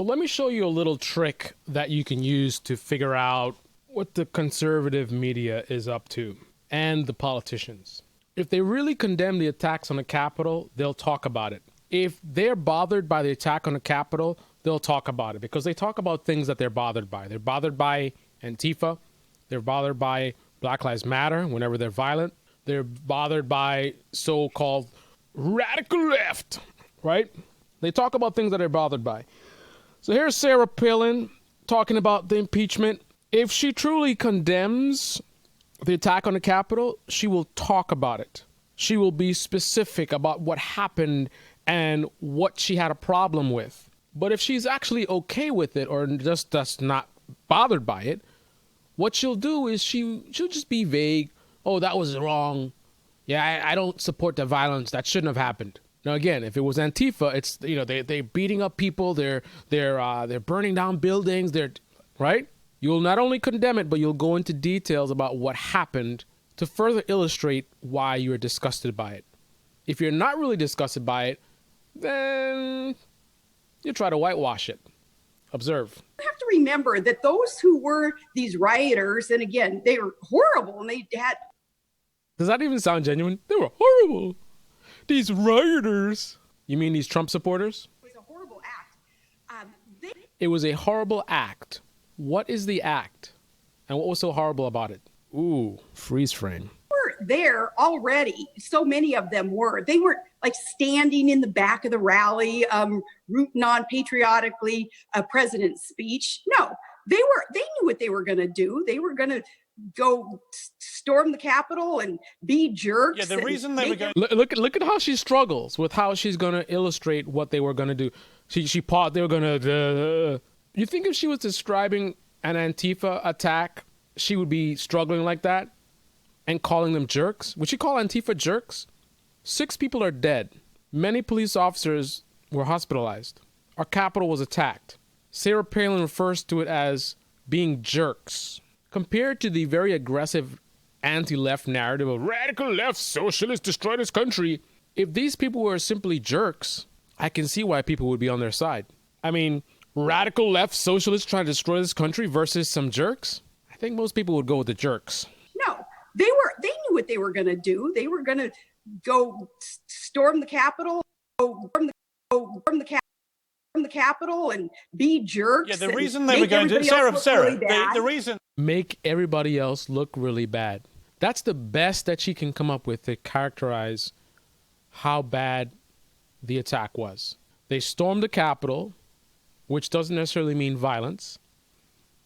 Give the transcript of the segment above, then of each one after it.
So let me show you a little trick that you can use to figure out what the conservative media is up to and the politicians. If they really condemn the attacks on the Capitol, they'll talk about it. If they're bothered by the attack on the Capitol, they'll talk about it because they talk about things that they're bothered by. They're bothered by Antifa. They're bothered by Black Lives Matter whenever they're violent. They're bothered by so-called radical left, right? They talk about things that they're bothered by. So here's Sarah Palin talking about the impeachment. If she truly condemns the attack on the Capitol, she will talk about it. She will be specific about what happened and what she had a problem with. But if she's actually okay with it or just not bothered by it, what she'll do is she'll just be vague. Oh, that was wrong. Yeah, I don't support the violence. That shouldn't have happened. Now, again, if it was Antifa, it's, they're beating up people. They're burning down buildings. Right? You'll not only condemn it, but you'll go into details about what happened to further illustrate why you're disgusted by it. If you're not really disgusted by it, then you try to whitewash it. Observe. You have to remember that those who were these rioters, and again, they were horrible, and they had... Does that even sound genuine? They were horrible. These rioters. You mean these Trump supporters? It was a horrible act. It was a horrible act. What is the act? And what was so horrible about it? Ooh, freeze frame. Were there already. So many of them were. They weren't like standing in the back of the rally, rooting on patriotically a president's speech. No, they knew what they were going to do. They were going to go storm the Capitol and be jerks. Yeah, the reason they were going... Look at how she struggles with how she's going to illustrate what they were going to do. She paused. They were going to... You think if she was describing an Antifa attack, she would be struggling like that and calling them jerks? Would she call Antifa jerks? 6 people are dead. Many police officers were hospitalized. Our Capitol was attacked. Sarah Palin refers to it as being jerks. Compared to the very aggressive anti-left narrative of radical left socialists destroy this country, if these people were simply jerks, I can see why people would be on their side. I mean, radical left socialists trying to destroy this country versus some jerks? I think most people would go with the jerks. No, they knew what they were going to do. They were going to go storm the Capitol, from the Capitol and be jerks. Yeah, the reason they were going to... Sarah, the reason... Make everybody else look really bad. That's the best that she can come up with to characterize how bad the attack was. They stormed the Capitol, which doesn't necessarily mean violence.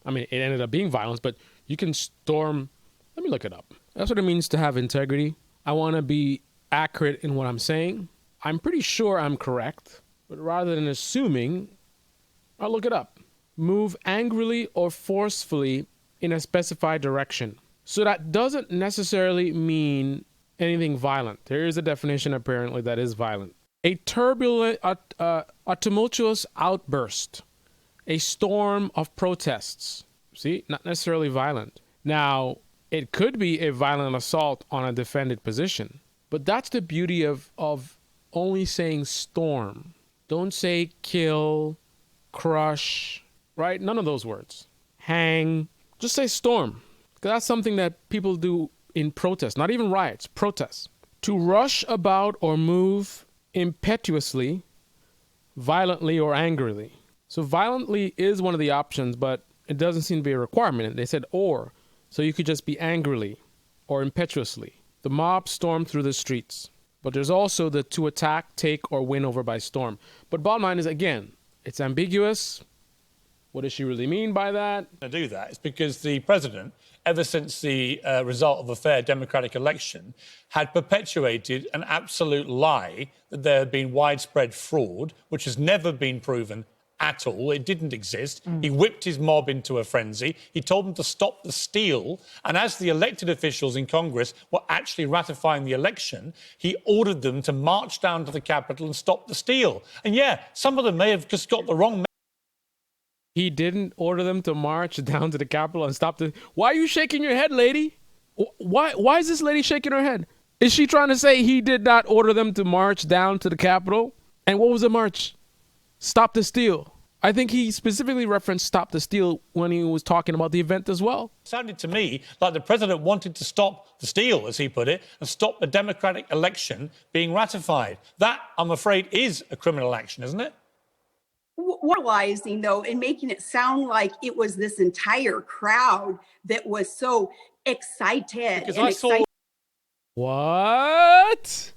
I mean, it ended up being violence, but you can storm... Let me look it up. That's what it means to have integrity. I want to be accurate in what I'm saying. I'm pretty sure I'm correct, but rather than assuming, I'll look it up. Move angrily or forcefully in a specified direction. So that doesn't necessarily mean anything violent. There is a definition apparently that is violent. A turbulent, a tumultuous outburst, a storm of protests. See, not necessarily violent. Now, it could be a violent assault on a defended position, but that's the beauty of only saying storm. Don't say kill, crush, right? None of those words. Hang. Just say storm. Because that's something that people do in protest, not even riots, protests. To rush about or move impetuously, violently, or angrily. So violently is one of the options, but it doesn't seem to be a requirement. They said or. So you could just be angrily or impetuously. The mob stormed through the streets. But there's also the to attack, take, or win over by storm. But bottom line is, again, it's ambiguous. What does she really mean by that? To do that is because the president, ever since the result of a fair democratic election, had perpetuated an absolute lie that there had been widespread fraud, which has never been proven at all. It didn't exist. He whipped his mob into a frenzy. He told them to stop the steal. And as the elected officials in Congress were actually ratifying the election, he ordered them to march down to the Capitol and stop the steal. And yeah, some of them may have just got the wrong... He didn't order them to march down to the Capitol and stop the... Why are you shaking your head, lady? Why is this lady shaking her head? Is she trying to say he did not order them to march down to the Capitol? And what was the march? Stop the steal. I think he specifically referenced Stop the Steal when he was talking about the event as well. It sounded to me like the president wanted to stop the steal, as he put it, and stop the democratic election being ratified. That, I'm afraid, is a criminal action, isn't it? Realizing, though, and making it sound like it was this entire crowd that was so excited. Because I saw... What?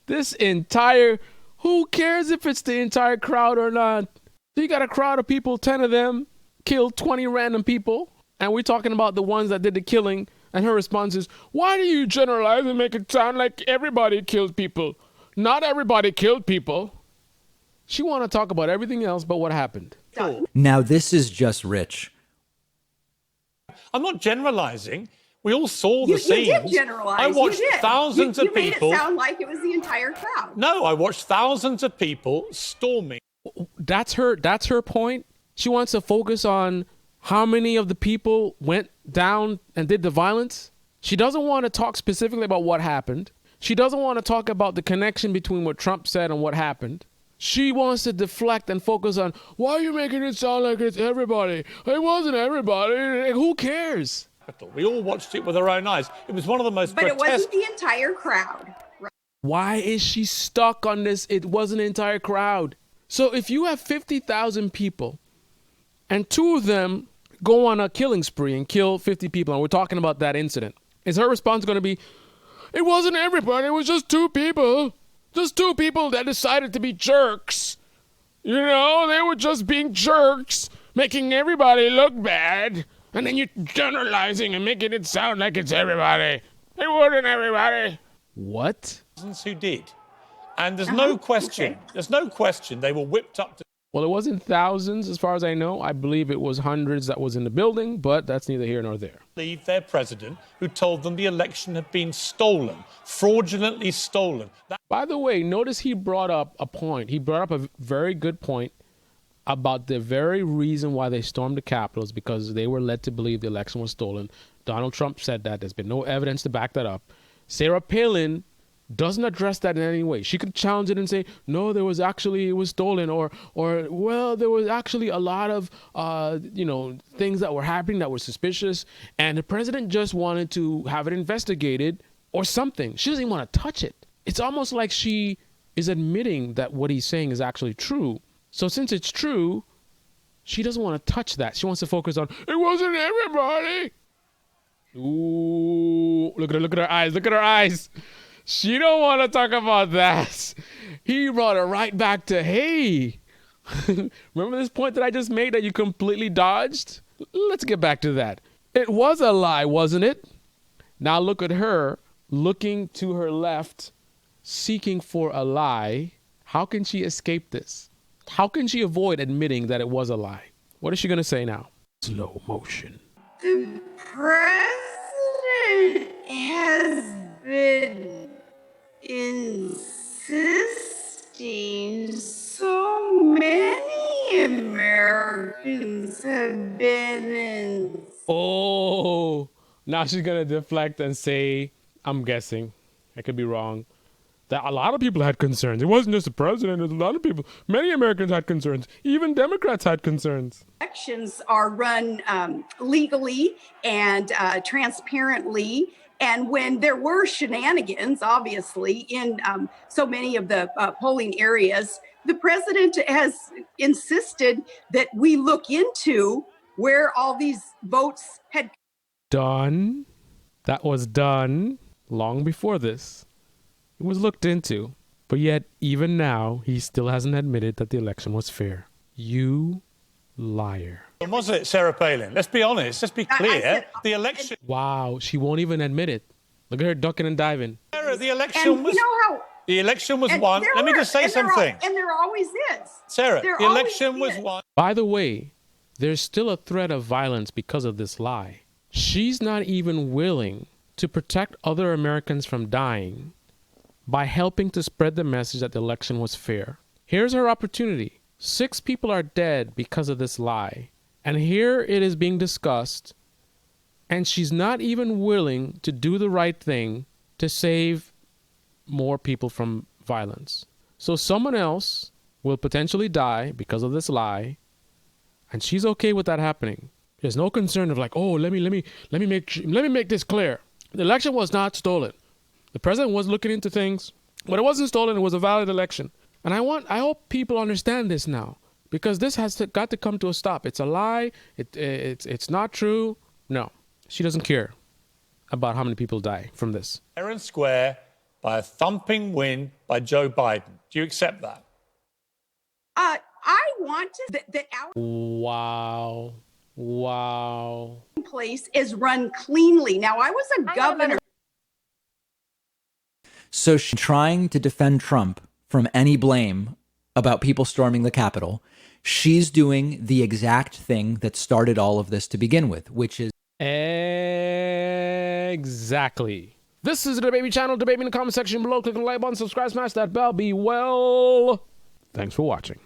This entire... Who cares if it's the entire crowd or not? So you got a crowd of people, 10 of them, killed 20 random people, and we're talking about the ones that did the killing, and her response is, why do you generalize and make it sound like everybody killed people? Not everybody killed people. She want to talk about everything else but what happened. Now this is just rich. I'm not generalizing. We all saw the scenes. You did generalize. I watched thousands of people. You made it sound like it was the entire crowd. No, I watched thousands of people storming. That's her point. She wants to focus on how many of the people went down and did the violence. She doesn't want to talk specifically about what happened. She doesn't want to talk about the connection between what Trump said and what happened. She wants to deflect and focus on, why are you making it sound like it's everybody? It wasn't everybody. Who cares? We all watched it with our own eyes. It was one of the most grotesque... But it wasn't the entire crowd. Right? Why is she stuck on this? It wasn't an entire crowd. So if you have 50,000 people and 2 of them go on a killing spree and kill 50 people, and we're talking about that incident, is her response going to be, it wasn't everybody, it was just 2 people. Just 2 people that decided to be jerks. You know, they were just being jerks, making everybody look bad. And then you're generalizing and making it sound like it's everybody. It wasn't everybody. What? Who did. And there's no question. Okay. There's no question they were whipped up to... Well, it wasn't thousands, as far as I know. I believe it was hundreds that was in the building, but that's neither here nor there. Leave their president, who told them the election had been stolen, fraudulently stolen. By the way, notice he brought up a point. He brought up a very good point about the very reason why they stormed the Capitol is because they were led to believe the election was stolen. Donald Trump said that. There's been no evidence to back that up. Sarah Palin doesn't address that in any way. She could challenge it and say, no, it was stolen, or well, there was actually a lot of, things that were happening that were suspicious, and the president just wanted to have it investigated or something. She doesn't even want to touch it. It's almost like she is admitting that what he's saying is actually true. So since it's true, she doesn't want to touch that. She wants to focus on, it wasn't everybody. Ooh, look at her eyes. Look at her eyes. She don't want to talk about that. He brought her right back to, hey, remember this point that I just made that you completely dodged? Let's get back to that. It was a lie, wasn't it? Now look at her looking to her left, seeking for a lie. How can she escape this? How can she avoid admitting that it was a lie? What is she going to say now? Slow motion. The president has been insisting, so many Americans have been in. Oh, now she's going to deflect and say, I'm guessing, I could be wrong, that a lot of people had concerns. It wasn't just the president. There's a lot of people. Many Americans had concerns. Even Democrats had concerns. Elections are run legally and transparently. And when there were shenanigans, obviously, in so many of the polling areas, the president has insisted that we look into where all these votes had done. That was done long before this. It was looked into, but yet even now, he still hasn't admitted that the election was fair. You liar. Was it Sarah Palin? Let's be honest. Let's be clear. The election... Wow, she won't even admit it. Look at her ducking and diving. Sarah, the election was... You know how... The election was won. Let me just say something. And there always is. Sarah, the election was won. By the way, there's still a threat of violence because of this lie. She's not even willing to protect other Americans from dying by helping to spread the message that the election was fair. Here's her opportunity. 6 people are dead because of this lie. And here it is being discussed, and she's not even willing to do the right thing to save more people from violence. So someone else will potentially die because of this lie, and she's okay with that happening. There's no concern of like, oh, let me make this clear. The election was not stolen. The president was looking into things, but it wasn't stolen. It was a valid election. And I hope people understand this now, because this has got to come to a stop. It's a lie. It's not true. No, she doesn't care about how many people die from this. Fair and square by a thumping win by Joe Biden. Do you accept that? I want to that our Wow. place is run cleanly. Now, I was a governor. So she's trying to defend Trump from any blame about people storming the Capitol. She's doing the exact thing that started all of this to begin with, which is... Exactly. This is the Debate Me channel. Debate me in the comment section below. Click on the like button, subscribe, smash that bell. Be well. Thanks for watching.